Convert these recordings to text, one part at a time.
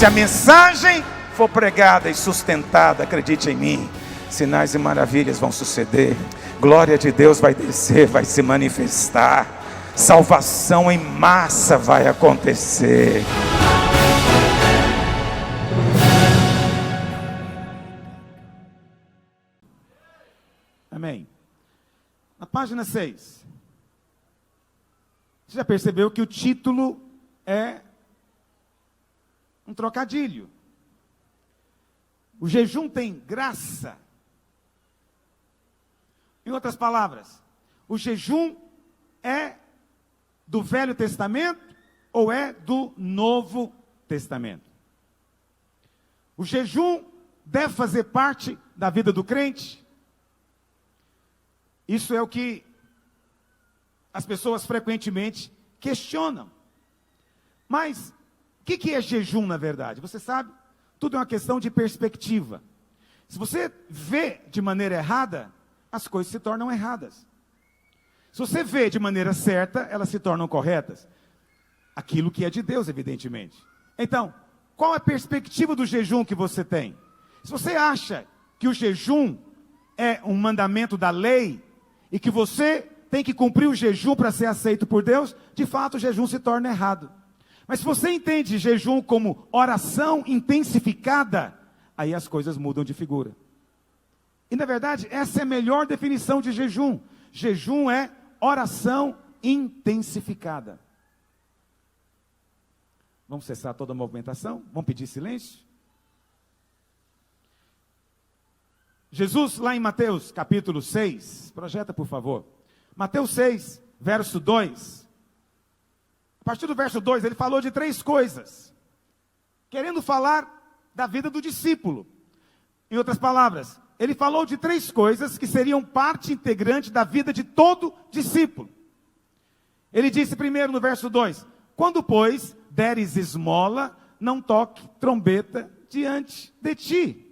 Se a mensagem for pregada e sustentada, acredite em mim, sinais e maravilhas vão suceder. Glória de Deus vai descer, vai se manifestar. Salvação em massa vai acontecer. Amém. Na página 6. Você já percebeu que o título é um trocadilho. O jejum tem graça. Em outras palavras, o jejum é do Velho Testamento ou é do Novo Testamento? O jejum deve fazer parte da vida do crente? Isso é o que as pessoas frequentemente questionam. Mas o que é jejum na verdade? Você sabe? Tudo é uma questão de perspectiva. Se você vê de maneira errada, as coisas se tornam erradas. Se você vê de maneira certa, elas se tornam corretas. Aquilo que é de Deus, evidentemente. Então, qual é a perspectiva do jejum que você tem? Se você acha que o jejum é um mandamento da lei, e que você tem que cumprir o jejum para ser aceito por Deus, de fato o jejum se torna errado. Mas se você entende jejum como oração intensificada, aí as coisas mudam de figura. E na verdade, essa é a melhor definição de jejum. Jejum é oração intensificada. Vamos cessar toda a movimentação? Vamos pedir silêncio? Jesus, lá em Mateus, capítulo 6, projeta por favor. Mateus 6, verso 2. A partir do verso 2, ele falou de 3 coisas. Querendo falar da vida do discípulo. Em outras palavras, ele falou de 3 coisas que seriam parte integrante da vida de todo discípulo. Ele disse primeiro no verso 2, quando, pois, deres esmola, não toque trombeta diante de ti.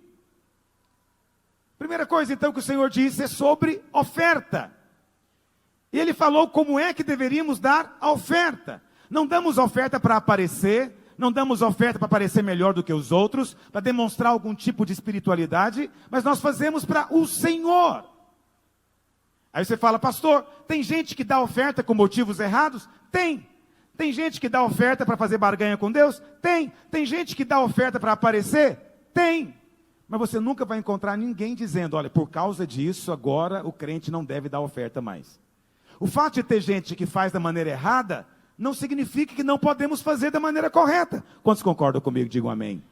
Primeira coisa, então, que o Senhor disse é sobre oferta. E Ele falou como é que deveríamos dar a oferta. Não damos oferta para aparecer, não damos oferta para parecer melhor do que os outros, para demonstrar algum tipo de espiritualidade, mas nós fazemos para o Senhor. Aí você fala, pastor, tem gente que dá oferta com motivos errados? Tem. Tem gente que dá oferta para fazer barganha com Deus? Tem. Tem gente que dá oferta para aparecer? Tem. Mas você nunca vai encontrar ninguém dizendo, olha, por causa disso, agora o crente não deve dar oferta mais. O fato de ter gente que faz da maneira errada, não significa que não podemos fazer da maneira correta. Quantos concordam comigo? Digam amém.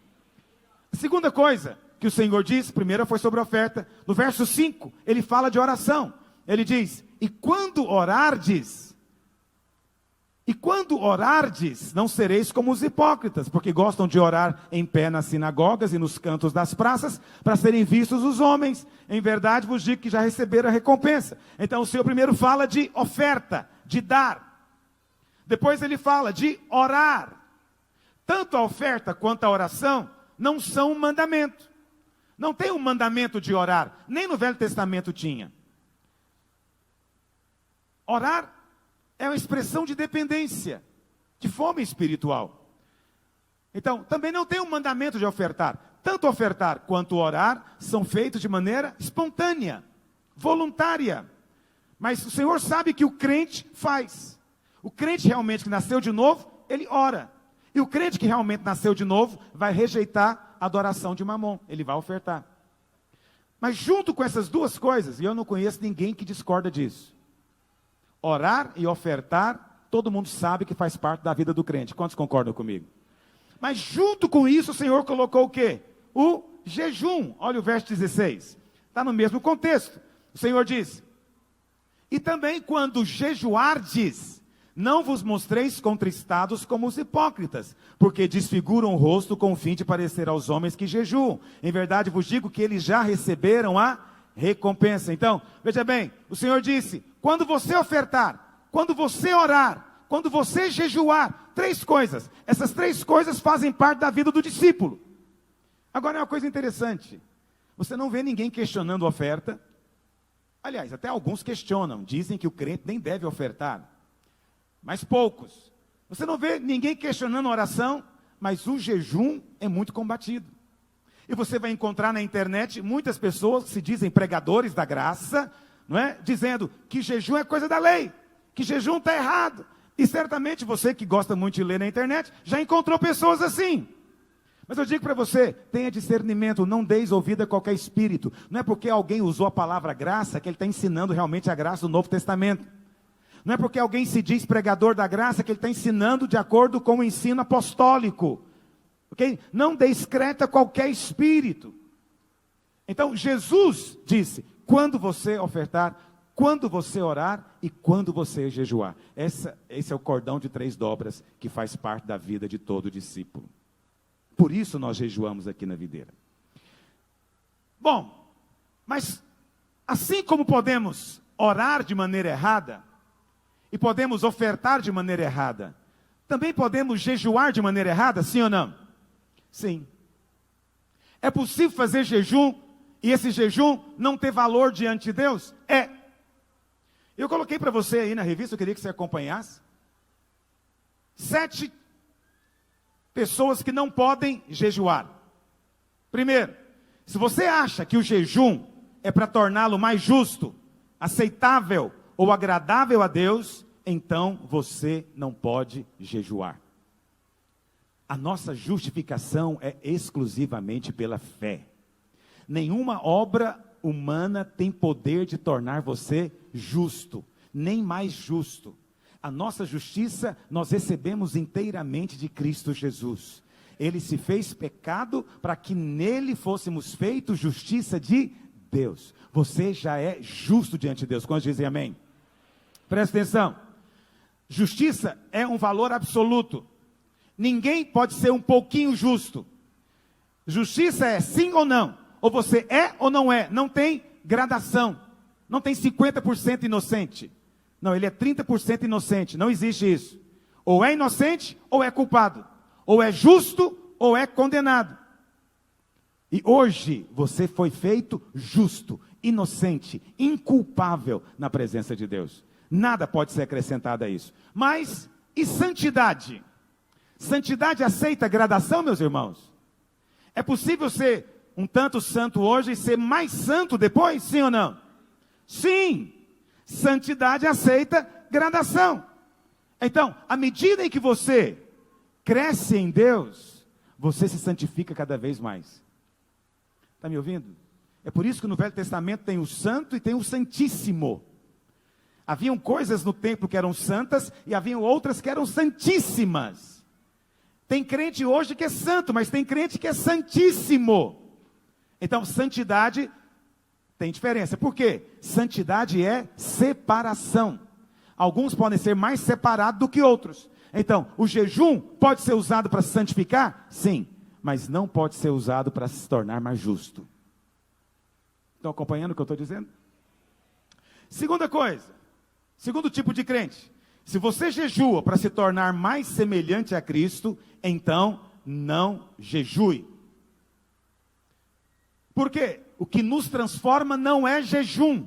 A segunda coisa que o Senhor disse, primeira foi sobre oferta. No verso 5, ele fala de oração. Ele diz, e quando orardes, não sereis como os hipócritas, porque gostam de orar em pé nas sinagogas e nos cantos das praças, para serem vistos os homens. Em verdade vos digo que já receberam a recompensa. Então o Senhor primeiro fala de oferta, de dar. Depois ele fala de orar. Tanto a oferta quanto a oração não são um mandamento. Não tem um mandamento de orar, nem no Velho Testamento tinha. Orar é uma expressão de dependência, de fome espiritual. Então, também não tem um mandamento de ofertar. Tanto ofertar quanto orar são feitos de maneira espontânea, voluntária. Mas o Senhor sabe que o crente faz. O crente realmente que nasceu de novo, ele ora. E o crente que realmente nasceu de novo, vai rejeitar a adoração de Mamon. Ele vai ofertar. Mas junto com essas duas coisas, e eu não conheço ninguém que discorda disso. Orar e ofertar, todo mundo sabe que faz parte da vida do crente. Quantos concordam comigo? Mas junto com isso, o Senhor colocou o quê? O jejum. Olha o verso 16. Está no mesmo contexto. O Senhor diz, e também quando jejuardes, não vos mostreis contristados como os hipócritas, porque desfiguram o rosto com o fim de parecer aos homens que jejuam. Em verdade vos digo que eles já receberam a recompensa. Então, veja bem, o Senhor disse, quando você ofertar, quando você orar, quando você jejuar, 3 coisas. Essas 3 coisas fazem parte da vida do discípulo. Agora é uma coisa interessante. Você não vê ninguém questionando a oferta. Aliás, até alguns questionam. Dizem que o crente nem deve ofertar. Mas poucos. Você não vê ninguém questionando a oração. mas o jejum é muito combatido. E você vai encontrar na internet muitas pessoas que se dizem pregadores da graça, não é? Dizendo que jejum é coisa da lei, que jejum está errado. E certamente você que gosta muito de ler na internet, já encontrou pessoas assim. Mas eu digo para você, tenha discernimento, não deis ouvido a qualquer espírito. Não é porque alguém usou a palavra graça que ele está ensinando realmente a graça do Novo Testamento. Não é porque alguém se diz pregador da graça que ele está ensinando de acordo com o ensino apostólico. Okay? Não descreta qualquer espírito. Então Jesus disse, quando você ofertar, quando você orar e quando você jejuar. Esse é o cordão de 3 dobras que faz parte da vida de todo discípulo. Por isso nós jejuamos aqui na videira. Bom, mas assim como podemos orar de maneira errada, e podemos ofertar de maneira errada, também podemos jejuar de maneira errada, sim ou não? Sim. É possível fazer jejum e esse jejum não ter valor diante de Deus? É. Eu coloquei para você aí na revista, eu queria que você acompanhasse. 7 pessoas que não podem jejuar. Primeiro, se você acha que o jejum é para torná-lo mais justo, aceitável ou agradável a Deus, então você não pode jejuar. A nossa justificação é exclusivamente pela fé. Nenhuma obra humana tem poder de tornar você justo, nem mais justo. A nossa justiça nós recebemos inteiramente de Cristo Jesus. Ele se fez pecado para que nele fôssemos feitos justiça de Deus. Você já é justo diante de Deus. Quantos dizem amém? Presta atenção. Justiça é um valor absoluto. Ninguém pode ser um pouquinho justo. Justiça é sim ou não. Ou você é ou não é. Não tem gradação. Não tem 50% inocente. Não, ele é 30% inocente. Não existe isso. Ou é inocente ou é culpado. Ou é justo ou é condenado. E hoje você foi feito justo, inocente, inculpável na presença de Deus. Nada pode ser acrescentado a isso. Mas, e santidade? Santidade aceita gradação, meus irmãos? É possível ser um tanto santo hoje e ser mais santo depois? Sim ou não? Sim! Santidade aceita gradação. Então, à medida em que você cresce em Deus, você se santifica cada vez mais. Está me ouvindo? É por isso que no Velho Testamento tem o santo e tem o santíssimo. Haviam coisas no templo que eram santas e haviam outras que eram santíssimas. Tem crente hoje que é santo, mas tem crente que é santíssimo. Então, santidade tem diferença. Por quê? Santidade é separação. Alguns podem ser mais separados do que outros. Então, o jejum pode ser usado para se santificar? Sim, mas não pode ser usado para se tornar mais justo. Estão acompanhando o que eu estou dizendo? Segunda coisa, segundo tipo de crente. Se você jejua para se tornar mais semelhante a Cristo, então não jejue. Por quê? O que nos transforma não é jejum.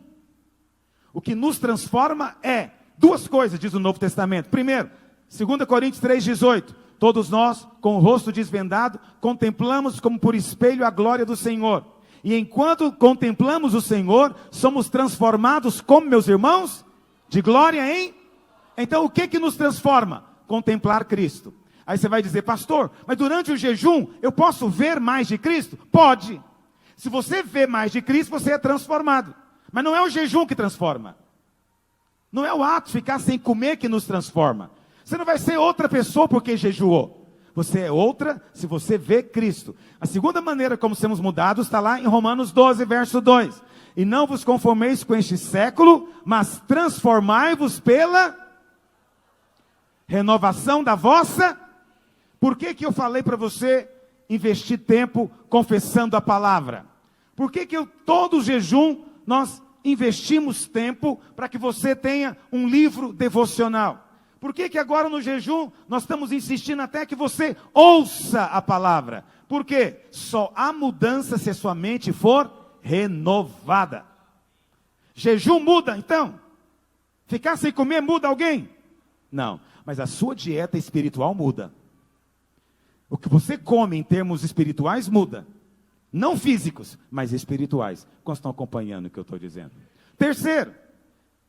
O que nos transforma é 2 coisas, diz o Novo Testamento. Primeiro, 2 Coríntios 3,18. Todos nós, com o rosto desvendado, contemplamos como por espelho a glória do Senhor. E enquanto contemplamos o Senhor, somos transformados como, meus irmãos? De glória em? Então o que nos transforma? Contemplar Cristo. Aí você vai dizer, pastor, mas durante o jejum eu posso ver mais de Cristo? Pode. Se você vê mais de Cristo, você é transformado. Mas não é o jejum que transforma. Não é o ato de ficar sem comer que nos transforma. Você não vai ser outra pessoa porque jejuou. Você é outra se você vê Cristo. A segunda maneira como somos mudados está lá em Romanos 12, verso 2. E não vos conformeis com este século, mas transformai-vos pela renovação da vossa. Por que eu falei para você investir tempo confessando a palavra? Por que todo jejum nós investimos tempo para que você tenha um livro devocional? Por que agora no jejum nós estamos insistindo até que você ouça a palavra? Por quê? Só há mudança se a sua mente for renovada. Jejum muda, então? Ficar sem comer muda alguém? Não, mas a sua dieta espiritual muda. O que você come em termos espirituais muda. Não físicos, mas espirituais. Quando estão acompanhando o que eu estou dizendo. Terceiro,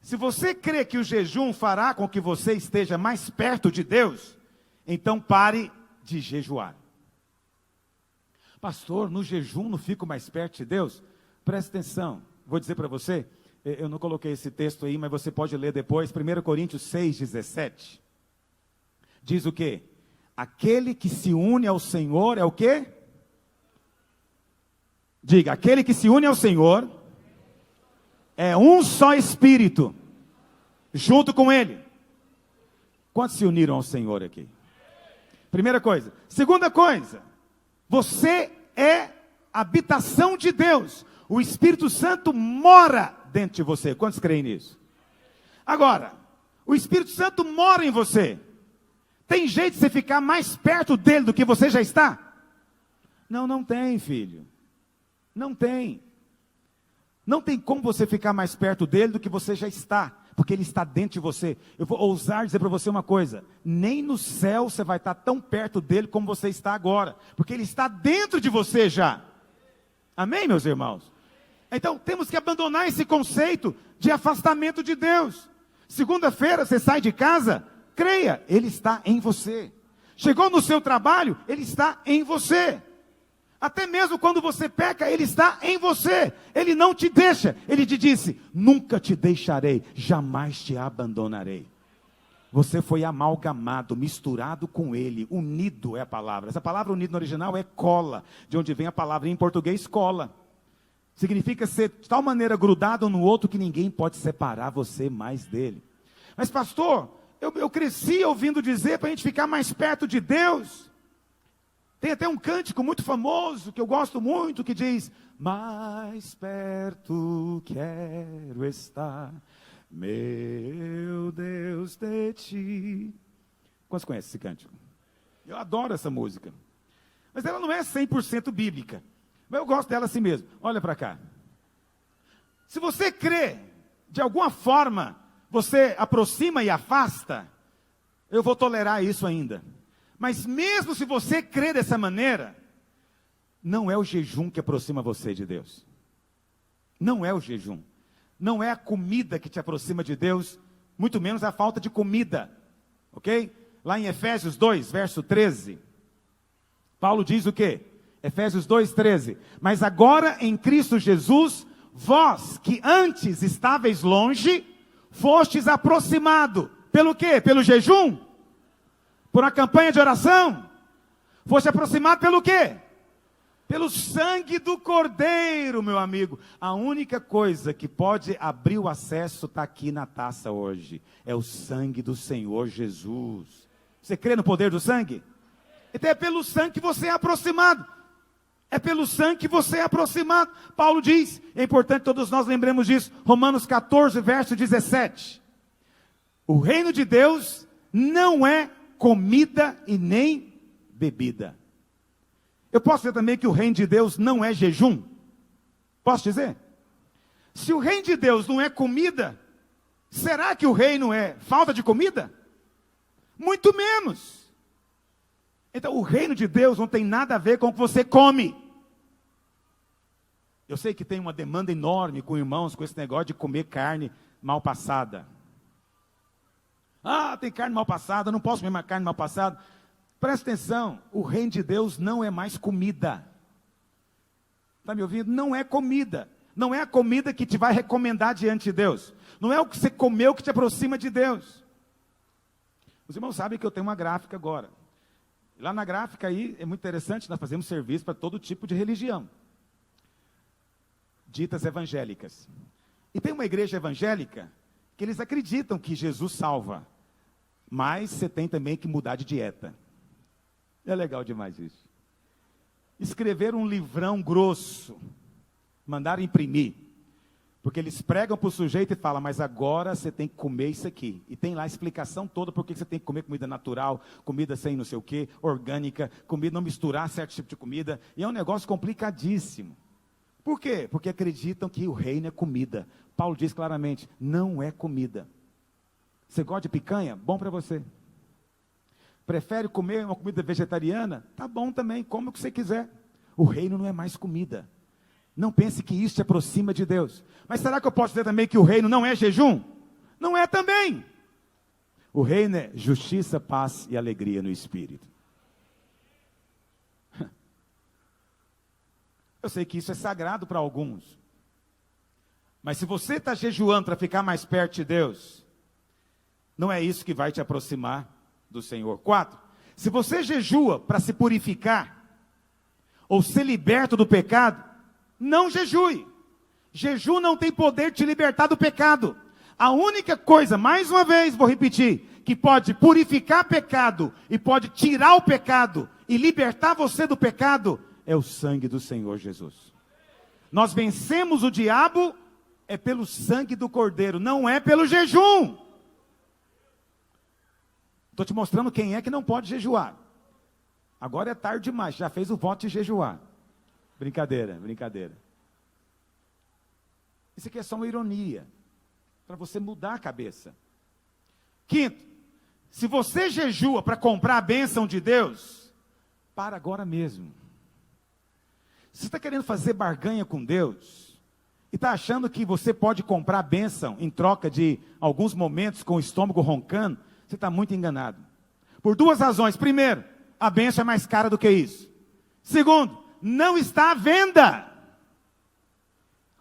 se você crê que o jejum fará com que você esteja mais perto de Deus, então pare de jejuar. Pastor, no jejum não fico mais perto de Deus? Presta atenção, vou dizer para você, eu não coloquei esse texto aí, mas você pode ler depois, 1 Coríntios 6,17. Diz o quê? Aquele que se une ao Senhor é o quê? Diga, aquele que se une ao Senhor é um só Espírito, junto com Ele. Quantos se uniram ao Senhor aqui? Primeira coisa. Segunda coisa, você é habitação de Deus. O Espírito Santo mora dentro de você. Quantos creem nisso? Agora, o Espírito Santo mora em você. Tem jeito de você ficar mais perto dele do que você já está? Não, não tem, filho. Não tem. Não tem como você ficar mais perto dele do que você já está, porque ele está dentro de você. Eu vou ousar dizer para você uma coisa: nem no céu você vai estar tão perto dele como você está agora, porque ele está dentro de você já. Amém, meus irmãos? Então, temos que abandonar esse conceito de afastamento de Deus. Segunda-feira você sai de casa, creia, ele está em você. Chegou no seu trabalho, ele está em você. Até mesmo quando você peca, ele está em você. Ele não te deixa. Ele te disse, nunca te deixarei, jamais te abandonarei. Você foi amalgamado, misturado com ele, unido é a palavra. Essa palavra unido no original é cola, de onde vem a palavra em português cola. Significa ser de tal maneira grudado um no outro que ninguém pode separar você mais dele. Mas pastor, eu cresci ouvindo dizer para a gente ficar mais perto de Deus. Tem até um cântico muito famoso, que eu gosto muito, que diz, mais perto quero estar, meu Deus, de ti. Quantos conhecem esse cântico? Eu adoro essa música. Mas ela não é 100% bíblica. Mas eu gosto dela assim mesmo. Olha para cá. Se você crê, de alguma forma, você aproxima e afasta, eu vou tolerar isso ainda. Mas mesmo se você crê dessa maneira, não é o jejum que aproxima você de Deus. Não é o jejum. Não é a comida que te aproxima de Deus, muito menos a falta de comida. Ok? Lá em Efésios 2, verso 13, Paulo diz o quê? Efésios 2, 13. Mas agora em Cristo Jesus, vós que antes estáveis longe, fostes aproximado. Pelo quê? Pelo jejum? Por uma campanha de oração? Foste aproximado pelo quê? Pelo sangue do Cordeiro, meu amigo. A única coisa que pode abrir o acesso está aqui na taça hoje. É o sangue do Senhor Jesus. Você crê no poder do sangue? Então é pelo sangue que você é aproximado. É pelo sangue que você é aproximado. Paulo diz, é importante que todos nós lembremos disso. Romanos 14, verso 17. O reino de Deus não é comida e nem bebida. Eu posso dizer também que o reino de Deus não é jejum? Posso dizer? Se o reino de Deus não é comida, será que o reino é falta de comida? Muito menos. Então o reino de Deus não tem nada a ver com o que você come. Eu sei que tem uma demanda enorme com irmãos, com esse negócio de comer carne mal passada. Ah, tem carne mal passada, não posso comer mais carne mal passada. Presta atenção, o reino de Deus não é mais comida. Está me ouvindo? Não é comida. Não é a comida que te vai recomendar diante de Deus. Não é o que você comeu que te aproxima de Deus. Os irmãos sabem que eu tenho uma gráfica agora. Lá na gráfica aí, é muito interessante, nós fazemos serviço para todo tipo de religião. Ditas evangélicas. E tem uma igreja evangélica que eles acreditam que Jesus salva, mas você tem também que mudar de dieta. É legal demais isso. Escrever um livrão grosso, mandaram imprimir, porque eles pregam para o sujeito e falam, mas agora você tem que comer isso aqui. E tem lá a explicação toda por que você tem que comer comida natural, comida sem não sei o quê, orgânica, comida não misturar certo tipo de comida. E é um negócio complicadíssimo. Por quê? Porque acreditam que o reino é comida. Paulo diz claramente, não é comida. Você gosta de picanha? Bom para você. Prefere comer uma comida vegetariana? Tá bom também, come o que você quiser. O reino não é mais comida. Não pense que isso te aproxima de Deus. Mas será que eu posso dizer também que o reino não é jejum? Não é também. O reino é justiça, paz e alegria no Espírito. Eu sei que isso é sagrado para alguns. Mas se você está jejuando para ficar mais perto de Deus, não é isso que vai te aproximar do Senhor. 4. Se você jejua para se purificar, ou ser liberto do pecado, não jejue. Jejum não tem poder de te libertar do pecado. A única coisa, mais uma vez vou repetir, que pode purificar pecado e pode tirar o pecado e libertar você do pecado, é o sangue do Senhor Jesus. Nós vencemos o diabo é pelo sangue do Cordeiro, não é pelo jejum. Estou te mostrando quem é que não pode jejuar. Agora é tarde demais, já fez o voto de jejuar. Brincadeira, brincadeira. Isso aqui é só uma ironia, para você mudar a cabeça. 5, se você jejua para comprar a bênção de Deus, para agora mesmo. Se você está querendo fazer barganha com Deus, e está achando que você pode comprar a bênção em troca de alguns momentos com o estômago roncando, você está muito enganado. Por 2 razões. Primeiro, a bênção é mais cara do que isso. Segundo, não está à venda.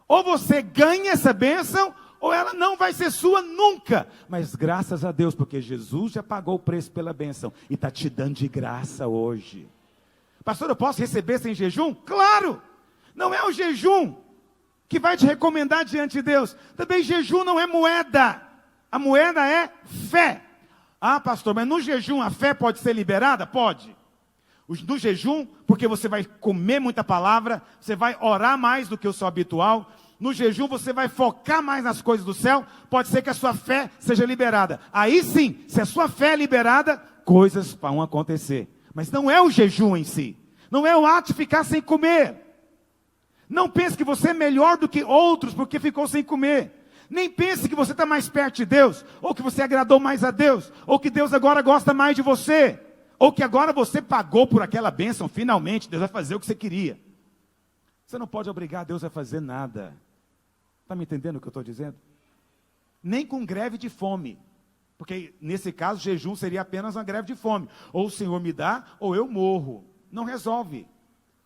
Ou você ganha essa bênção, ou ela não vai ser sua nunca. Mas graças a Deus, porque Jesus já pagou o preço pela bênção e está te dando de graça hoje. Pastor, eu posso receber sem jejum? Claro! Não é o jejum que vai te recomendar diante de Deus. Também jejum não é moeda. A moeda é fé. Ah, pastor, mas no jejum a fé pode ser liberada? Pode. No jejum, porque você vai comer muita palavra, você vai orar mais do que o seu habitual. No jejum você vai focar mais nas coisas do céu, pode ser que a sua fé seja liberada. Aí sim, se a sua fé é liberada, coisas vão acontecer. Mas não é o jejum em si, não é o ato de ficar sem comer. Não pense que você é melhor do que outros porque ficou sem comer. Nem pense que você está mais perto de Deus, ou que você agradou mais a Deus, ou que Deus agora gosta mais de você, ou que agora você pagou por aquela bênção, finalmente Deus vai fazer o que você queria. Você não pode obrigar Deus a fazer nada. Está me entendendo o que eu estou dizendo? Nem com greve de fome, porque nesse caso jejum seria apenas uma greve de fome. Ou o Senhor me dá, ou eu morro. Não resolve.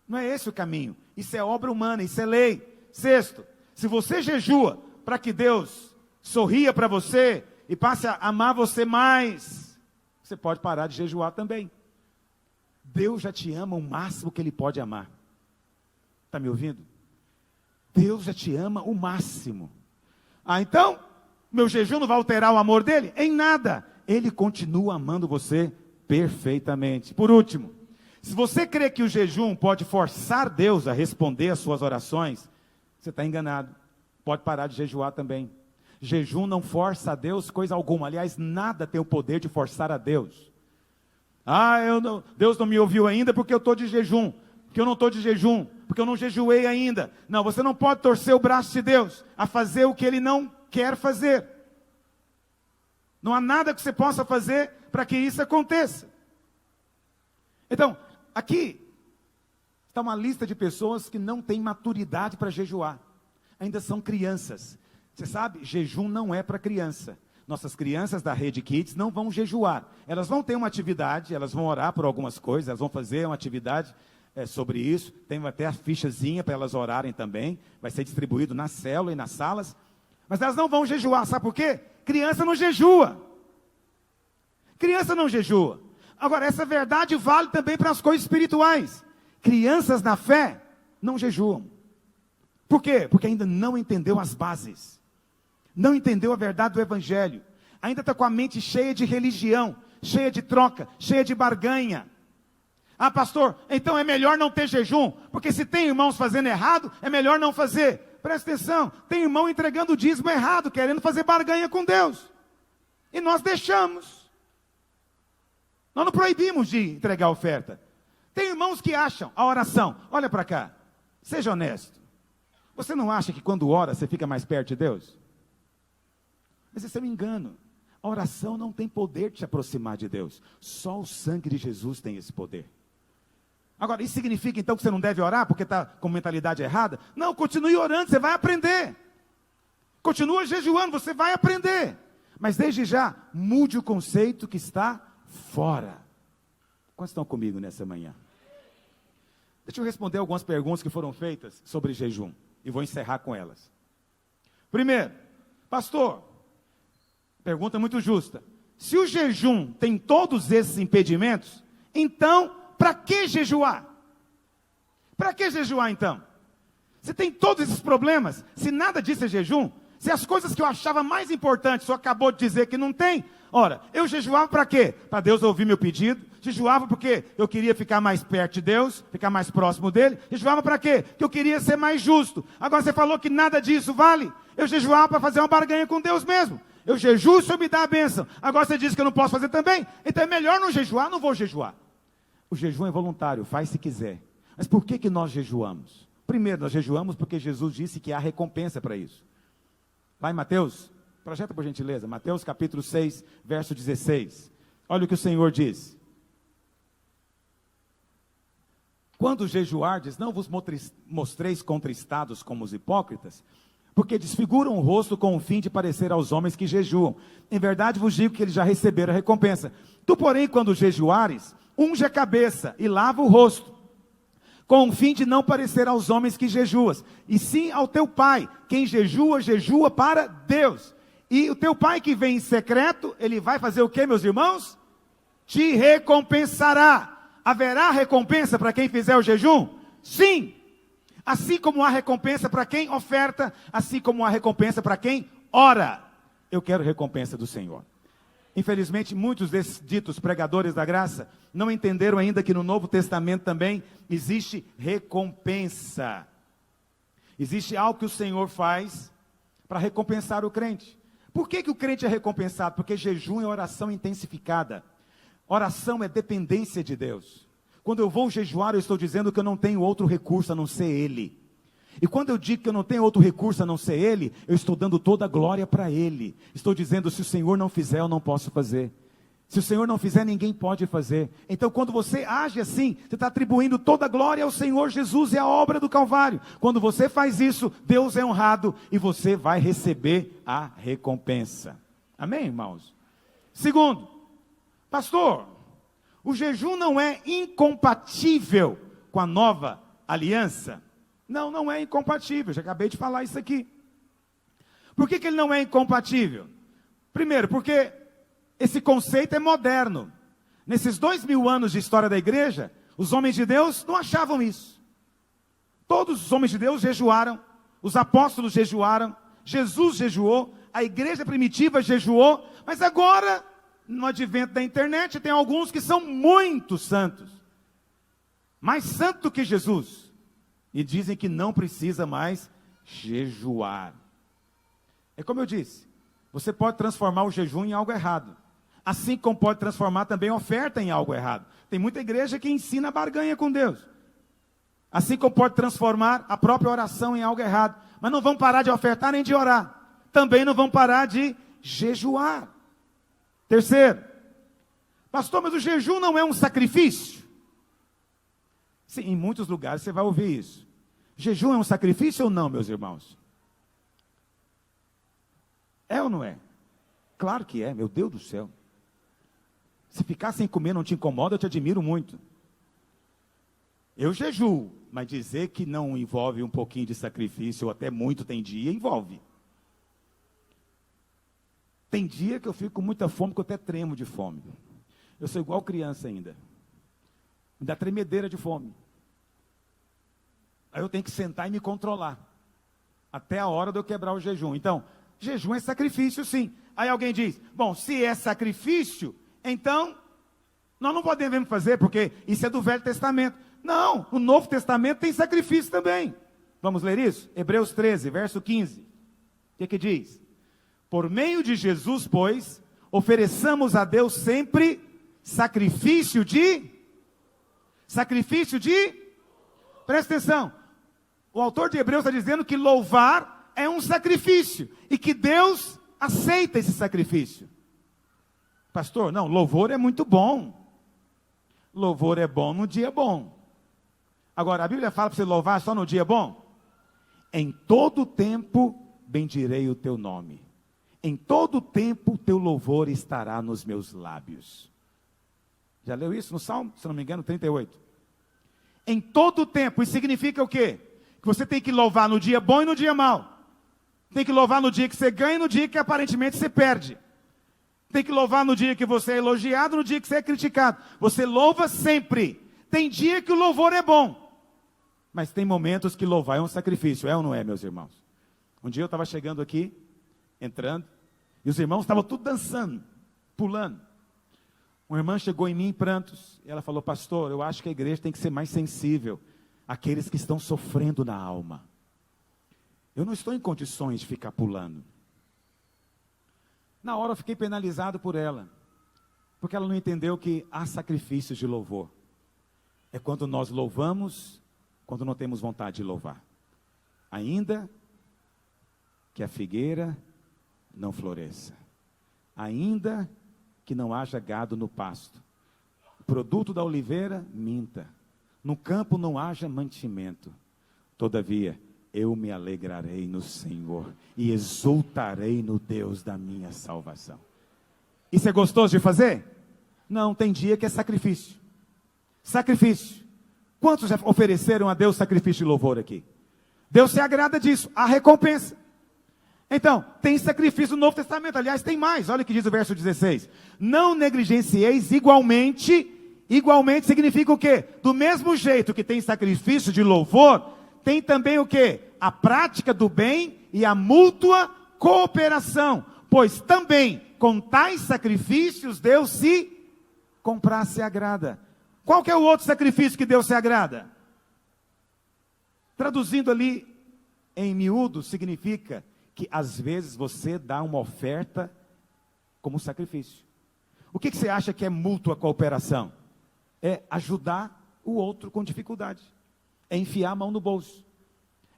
Não é esse o caminho. Isso é obra humana, isso é lei. 6, se você jejua para que Deus sorria para você e passe a amar você mais, você pode parar de jejuar também. Deus já te ama o máximo que Ele pode amar. Está me ouvindo? Deus já te ama o máximo. Ah, então, meu jejum não vai alterar o amor dele? Em nada. Ele continua amando você perfeitamente. Por último, se você crê que o jejum pode forçar Deus a responder às suas orações, você está enganado. Pode parar de jejuar também. Jejum não força a Deus coisa alguma. Aliás, nada tem o poder de forçar a Deus. Ah, Deus não me ouviu ainda porque eu estou de jejum. Porque eu não estou de jejum. Porque eu não jejuei ainda. Não, você não pode torcer o braço de Deus a fazer o que Ele não quer fazer. Não há nada que você possa fazer para que isso aconteça. Então, aqui está uma lista de pessoas que não têm maturidade para jejuar. Ainda são crianças. Você sabe, jejum não é para criança. Nossas crianças da Rede Kids não vão jejuar. Elas vão ter uma atividade, elas vão orar por algumas coisas, elas vão fazer uma atividade sobre isso. Tem até a fichazinha para elas orarem também. Vai ser distribuído na célula e nas salas. Mas elas não vão jejuar, sabe por quê? Criança não jejua. Criança não jejua. Agora, essa verdade vale também para as coisas espirituais. Crianças na fé não jejuam. Por quê? Porque ainda não entendeu as bases. Não entendeu a verdade do Evangelho. Ainda está com a mente cheia de religião, cheia de troca, cheia de barganha. Ah, pastor, então é melhor não ter jejum, porque se tem irmãos fazendo errado, é melhor não fazer. Presta atenção, tem irmão entregando o dízimo errado, querendo fazer barganha com Deus. E nós deixamos. Nós não proibimos de entregar a oferta. Tem irmãos que acham a oração. Olha para cá, seja honesto. Você não acha que quando ora você fica mais perto de Deus? Mas isso é um engano. A oração não tem poder de te aproximar de Deus. Só o sangue de Jesus tem esse poder. Agora, isso significa então que você não deve orar porque está com mentalidade errada? Não, continue orando, você vai aprender. Continua jejuando, você vai aprender. Mas desde já, mude o conceito que está fora. Quantos estão comigo nessa manhã? Deixa eu responder algumas perguntas que foram feitas sobre jejum. E vou encerrar com elas. Primeiro, pastor, pergunta muito justa. Se o jejum tem todos esses impedimentos, então, para que jejuar? Para que jejuar então? Se tem todos esses problemas, se nada disso é jejum, se as coisas que eu achava mais importantes, só acabou de dizer que não tem, ora, eu jejuava para quê? Para Deus ouvir meu pedido, jejuava porque eu queria ficar mais perto de Deus, ficar mais próximo dele, jejuava para quê? Porque eu queria ser mais justo. Agora você falou que nada disso vale, eu jejuava para fazer uma barganha com Deus mesmo. Eu jejuo, o Senhor me dá a bênção. Agora você diz que eu não posso fazer também, então é melhor não jejuar, não vou jejuar. O jejum é voluntário, faz se quiser. Mas por que nós jejuamos? Primeiro, nós jejuamos porque Jesus disse que há recompensa para isso. Lá em Mateus, projeta por gentileza, Mateus capítulo 6, verso 16. Olha o que o Senhor diz. Quando jejuardes, não vos mostreis contristados como os hipócritas, porque desfiguram o rosto com o fim de parecer aos homens que jejuam. Em verdade vos digo que eles já receberam a recompensa. Tu, porém, quando jejuares, unge a cabeça e lava o rosto, com o fim de não parecer aos homens que jejuas, e sim ao teu pai. Quem jejua, jejua para Deus. E o teu pai que vem em secreto, ele vai fazer o que, meus irmãos? Te recompensará. Haverá recompensa para quem fizer o jejum? Sim. Assim como há recompensa para quem oferta, assim como há recompensa para quem ora. Eu quero recompensa do Senhor. Infelizmente, muitos desses ditos pregadores da graça não entenderam ainda que no Novo Testamento também existe recompensa. Existe algo que o Senhor faz para recompensar o crente. Por que o crente é recompensado? Porque jejum é oração intensificada. Oração é dependência de Deus. Quando eu vou jejuar, eu estou dizendo que eu não tenho outro recurso a não ser Ele. E quando eu digo que eu não tenho outro recurso a não ser Ele, eu estou dando toda a glória para Ele. Estou dizendo, se o Senhor não fizer, eu não posso fazer. Se o Senhor não fizer, ninguém pode fazer. Então, quando você age assim, você está atribuindo toda a glória ao Senhor Jesus e à obra do Calvário. Quando você faz isso, Deus é honrado e você vai receber a recompensa. Amém, irmãos? Segundo, pastor, o jejum não é incompatível com a nova aliança? Não, não é incompatível, já acabei de falar isso aqui. Por que ele não é incompatível? Primeiro, porque esse conceito é moderno. Nesses 2000 anos de história da igreja, os homens de Deus não achavam isso. Todos os homens de Deus jejuaram, os apóstolos jejuaram, Jesus jejuou, a igreja primitiva jejuou, mas agora, no advento da internet, tem alguns que são muito santos. Mais santo que Jesus. E dizem que não precisa mais jejuar. É como eu disse, você pode transformar o jejum em algo errado. Assim como pode transformar também a oferta em algo errado. Tem muita igreja que ensina barganha com Deus. Assim como pode transformar a própria oração em algo errado. Mas não vão parar de ofertar nem de orar. Também não vão parar de jejuar. Terceiro, pastor, mas o jejum não é um sacrifício? Sim, em muitos lugares você vai ouvir isso. Jejum é um sacrifício ou não, meus irmãos? É ou não é? Claro que é, meu Deus do céu. Se ficar sem comer não te incomoda, eu te admiro muito. Eu jejuo, mas dizer que não envolve um pouquinho de sacrifício, ou até muito tem dia, envolve. Tem dia que eu fico com muita fome, que eu até tremo de fome. Eu sou igual criança ainda. Me dá tremedeira de fome. Aí eu tenho que sentar e me controlar. Até a hora de eu quebrar o jejum. Então, jejum é sacrifício, sim. Aí alguém diz, bom, se é sacrifício, então, nós não podemos fazer, porque isso é do Velho Testamento. Não, o Novo Testamento tem sacrifício também. Vamos ler isso? Hebreus 13, verso 15. O que diz? Por meio de Jesus, pois, ofereçamos a Deus sempre sacrifício de... Presta atenção. O autor de Hebreus está dizendo que louvar é um sacrifício. E que Deus aceita esse sacrifício. Pastor, não, louvor é muito bom. Louvor é bom no dia bom. Agora, a Bíblia fala para você louvar só no dia bom? Em todo tempo bendirei o teu nome. Em todo tempo teu louvor estará nos meus lábios. Já leu isso no Salmo, se não me engano, 38? Em todo tempo, isso significa o quê? Que você tem que louvar no dia bom e no dia mau. Tem que louvar no dia que você ganha e no dia que aparentemente você perde. Tem que louvar no dia que você é elogiado, no dia que você é criticado. Você louva sempre. Tem dia que o louvor é bom. Mas tem momentos que louvar é um sacrifício, é ou não é, meus irmãos? Um dia eu estava chegando aqui, entrando, e os irmãos estavam tudo dançando, pulando. Uma irmã chegou em mim em prantos, e ela falou, pastor, eu acho que a igreja tem que ser mais sensível àqueles que estão sofrendo na alma. Eu não estou em condições de ficar pulando. Na hora eu fiquei penalizado por ela, porque ela não entendeu que há sacrifícios de louvor. É quando nós louvamos, quando não temos vontade de louvar. Ainda que a figueira não floresça, ainda que não haja gado no pasto, o produto da oliveira minta, no campo não haja mantimento, todavia eu me alegrarei no Senhor e exultarei no Deus da minha salvação. Isso é gostoso de fazer? Não, tem dia que é sacrifício. Sacrifício. Quantos já ofereceram a Deus sacrifício de louvor aqui? Deus se agrada disso, a recompensa. Então, tem sacrifício no Novo Testamento, aliás, tem mais, olha o que diz o verso 16. Não negligencieis igualmente significa o quê? Do mesmo jeito que tem sacrifício de louvor, tem também o quê? A prática do bem e a mútua cooperação, pois também com tais sacrifícios Deus se compraz, se agrada. Qual que é o outro sacrifício que Deus se agrada? Traduzindo ali em miúdo, significa que às vezes você dá uma oferta como sacrifício. O que você acha que é mútua cooperação? É ajudar o outro com dificuldade. É enfiar a mão no bolso.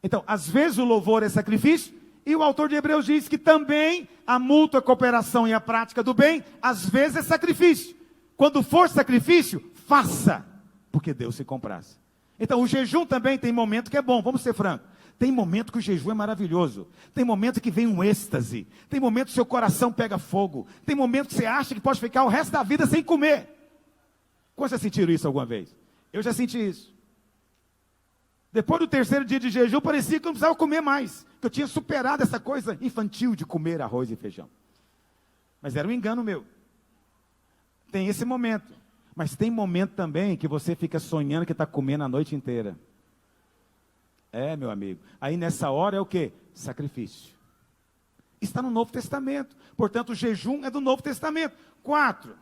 Então, às vezes o louvor é sacrifício, e o autor de Hebreus diz que também a mútua cooperação e a prática do bem, às vezes é sacrifício. Quando for sacrifício, faça, porque Deus se compraz. Então, o jejum também tem momento que é bom, vamos ser francos. Tem momento que o jejum é maravilhoso. Tem momento que vem um êxtase. Tem momento que seu coração pega fogo. Tem momento que você acha que pode ficar o resto da vida sem comer. Quantos já sentiram isso alguma vez? Eu já senti isso. Depois do terceiro dia de jejum, parecia que eu não precisava comer mais. Que eu tinha superado essa coisa infantil de comer arroz e feijão. Mas era um engano meu. Tem esse momento. Mas tem momento também que você fica sonhando que está comendo a noite inteira. É, meu amigo. Aí nessa hora é o quê? Sacrifício. Está no Novo Testamento. Portanto, o jejum é do Novo Testamento. 4.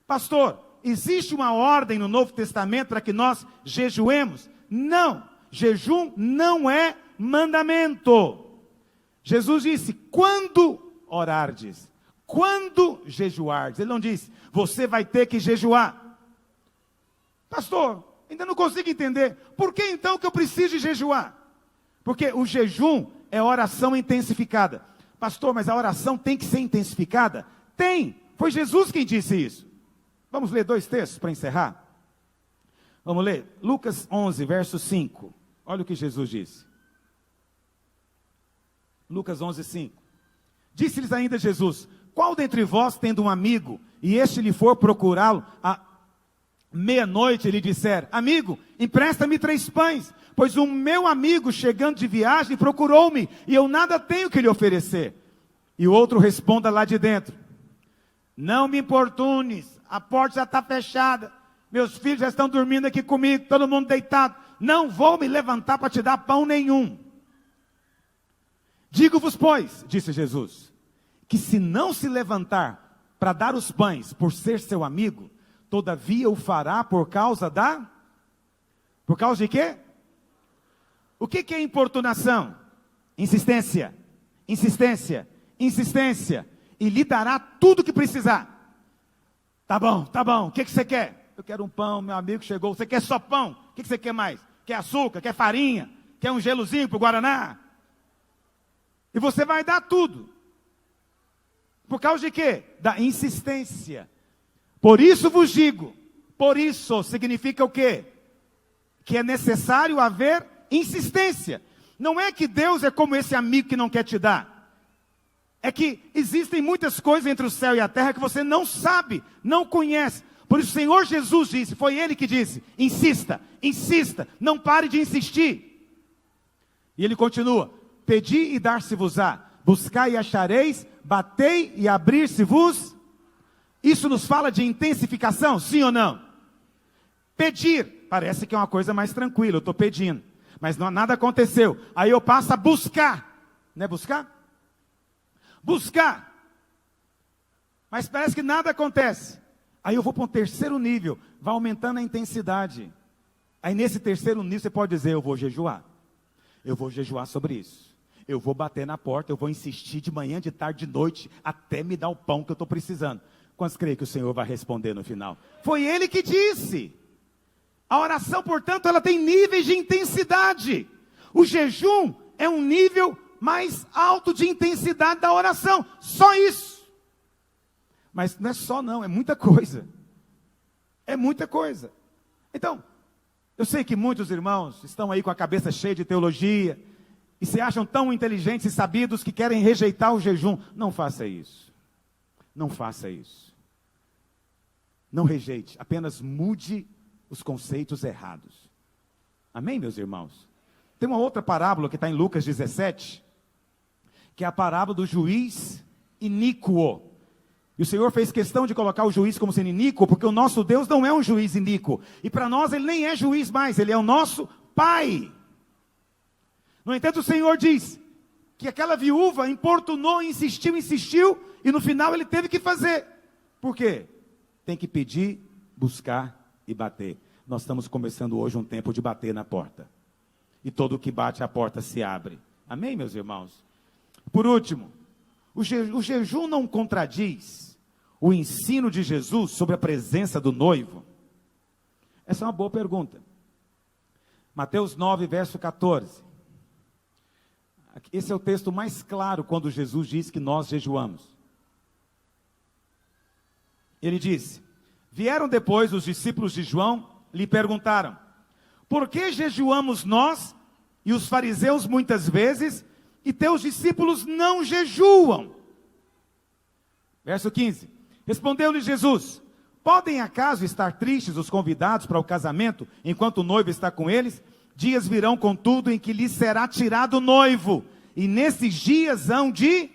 Pastor, existe uma ordem no Novo Testamento para que nós jejuemos? Não. Jejum não é mandamento. Jesus disse, quando orardes, quando jejuardes. Ele não disse, você vai ter que jejuar. Pastor, ainda não consigo entender. Por que então que eu preciso de jejuar? Porque o jejum é oração intensificada. Pastor, mas a oração tem que ser intensificada? Tem. Foi Jesus quem disse isso. Vamos ler 2 textos para encerrar? Vamos ler. Lucas 11, verso 5. Olha o que Jesus disse. Lucas 11, 5. Disse-lhes ainda Jesus, qual dentre vós, tendo um amigo, e este lhe for procurá-lo, meia-noite ele disser, amigo, empresta-me 3 pães, pois o meu amigo chegando de viagem procurou-me, e eu nada tenho que lhe oferecer. E o outro responda lá de dentro, não me importunes, a porta já está fechada, meus filhos já estão dormindo aqui comigo, todo mundo deitado, não vou me levantar para te dar pão nenhum. Digo-vos, pois, disse Jesus, que se não se levantar para dar os pães por ser seu amigo, todavia o fará por causa de quê? O que é importunação? Insistência, insistência, insistência, e lhe dará tudo o que precisar. Tá bom, o que você quer? Eu quero um pão, meu amigo chegou, você quer só pão? O que você quer mais? Quer açúcar, quer farinha, quer um gelozinho para o Guaraná? E você vai dar tudo. Por causa de quê? Da insistência. Por isso vos digo, por isso significa o quê? Que é necessário haver insistência. Não é que Deus é como esse amigo que não quer te dar. É que existem muitas coisas entre o céu e a terra que você não sabe, não conhece. Por isso o Senhor Jesus disse, foi Ele que disse, insista, insista, não pare de insistir. E Ele continua, pedi e dar-se-vos-á, buscai e achareis, batei e abrir-se-vos. Isso nos fala de intensificação, sim ou não? Pedir, parece que é uma coisa mais tranquila, eu estou pedindo, mas não, nada aconteceu. Aí eu passo a buscar, não é buscar? Buscar, mas parece que nada acontece. Aí eu vou para um terceiro nível, vai aumentando a intensidade. Aí nesse terceiro nível você pode dizer, eu vou jejuar sobre isso. Eu vou bater na porta, eu vou insistir de manhã, de tarde, de noite, até me dar o pão que eu estou precisando. Quantos creem que o Senhor vai responder no final? Foi Ele que disse. A oração, portanto, ela tem níveis de intensidade. O jejum é um nível mais alto de intensidade da oração. Só isso. Mas não é só não, é muita coisa. É muita coisa. Então, eu sei que muitos irmãos estão aí com a cabeça cheia de teologia, e se acham tão inteligentes e sabidos que querem rejeitar o jejum. Não faça isso. Não faça isso. Não rejeite, apenas mude os conceitos errados. Amém, meus irmãos? Tem uma outra parábola que está em Lucas 17, que é a parábola do juiz iníquo. E o Senhor fez questão de colocar o juiz como sendo iníquo, porque o nosso Deus não é um juiz iníquo. E para nós ele nem é juiz mais, ele é o nosso Pai. No entanto, o Senhor diz que aquela viúva importunou, insistiu, e no final ele teve que fazer. Por quê? Tem que pedir, buscar e bater. Nós estamos começando hoje um tempo de bater na porta. E todo que bate a porta se abre. Amém, meus irmãos? Por último, o jejum não contradiz o ensino de Jesus sobre a presença do noivo? Essa é uma boa pergunta. Mateus 9, verso 14. Esse é o texto mais claro quando Jesus diz que nós jejuamos. Ele disse, vieram depois os discípulos de João, lhe perguntaram, por que jejuamos nós e os fariseus muitas vezes, e teus discípulos não jejuam? Verso 15, respondeu-lhe Jesus, podem acaso estar tristes os convidados para o casamento, enquanto o noivo está com eles? Dias virão, contudo, em que lhes será tirado o noivo, e nesses dias hão de...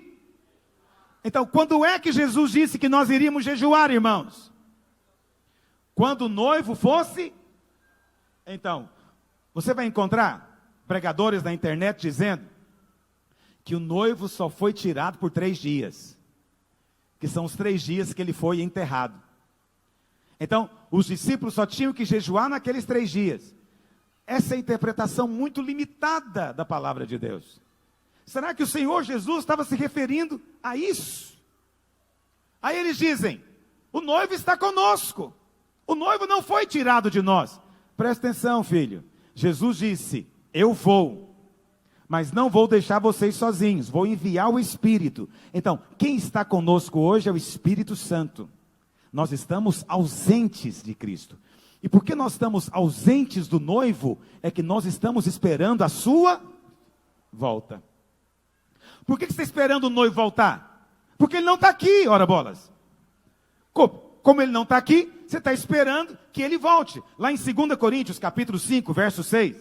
Então, quando é que Jesus disse que nós iríamos jejuar, irmãos? Quando o noivo fosse... Então, você vai encontrar pregadores na internet dizendo que o noivo só foi tirado por 3 dias, que são os 3 dias que ele foi enterrado. Então, os discípulos só tinham que jejuar naqueles 3 dias. Essa é a interpretação muito limitada da palavra de Deus. Será que o Senhor Jesus estava se referindo a isso? Aí eles dizem, o noivo está conosco. O noivo não foi tirado de nós. Presta atenção, filho. Jesus disse, eu vou, mas não vou deixar vocês sozinhos. Vou enviar o Espírito. Então, quem está conosco hoje é o Espírito Santo. Nós estamos ausentes de Cristo. E porque nós estamos ausentes do noivo, é que nós estamos esperando a sua volta. Por que você está esperando o noivo voltar? Porque ele não está aqui, ora bolas. Como ele não está aqui, você está esperando que ele volte. Lá em 2 Coríntios, capítulo 5, verso 6,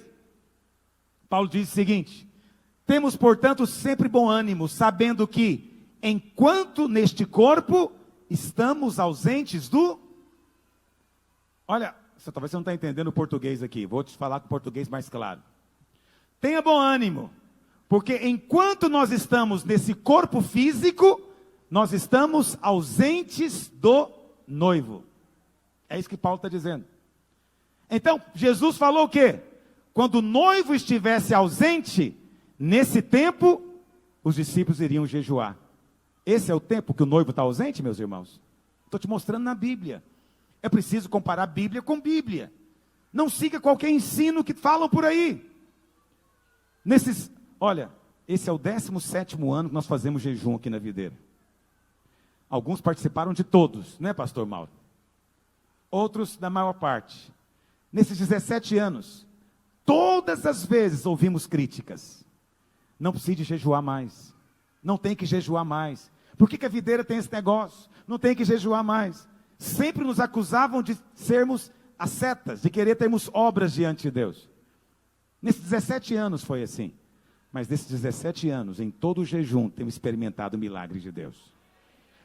Paulo diz o seguinte, temos, portanto, sempre bom ânimo, sabendo que, enquanto neste corpo, estamos ausentes do... Olha, talvez você não está entendendo o português aqui, vou te falar com o português mais claro. Tenha bom ânimo, porque enquanto nós estamos nesse corpo físico, nós estamos ausentes do noivo. É isso que Paulo está dizendo. Então, Jesus falou o quê? Quando o noivo estivesse ausente, nesse tempo, os discípulos iriam jejuar. Esse é o tempo que o noivo está ausente, meus irmãos? Estou te mostrando na Bíblia. É preciso comparar Bíblia com Bíblia. Não siga qualquer ensino que falam por aí. Olha, esse é o 17º ano que nós fazemos jejum aqui na Videira. Alguns participaram de todos, né, pastor Mauro? Outros da maior parte. Nesses 17 anos, todas as vezes ouvimos críticas. Não precisa jejuar mais. Não tem que jejuar mais. Por que a videira tem esse negócio? Não tem que jejuar mais. Sempre nos acusavam de sermos ascetas, de querer termos obras diante de Deus. Nesses 17 anos foi assim. Mas nesses 17 anos, em todo o jejum, temos experimentado o milagre de Deus.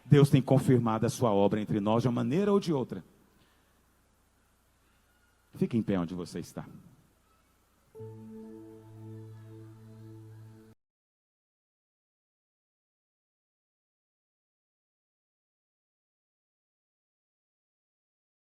Deus tem confirmado a sua obra entre nós de uma maneira ou de outra. Fique em pé onde você está.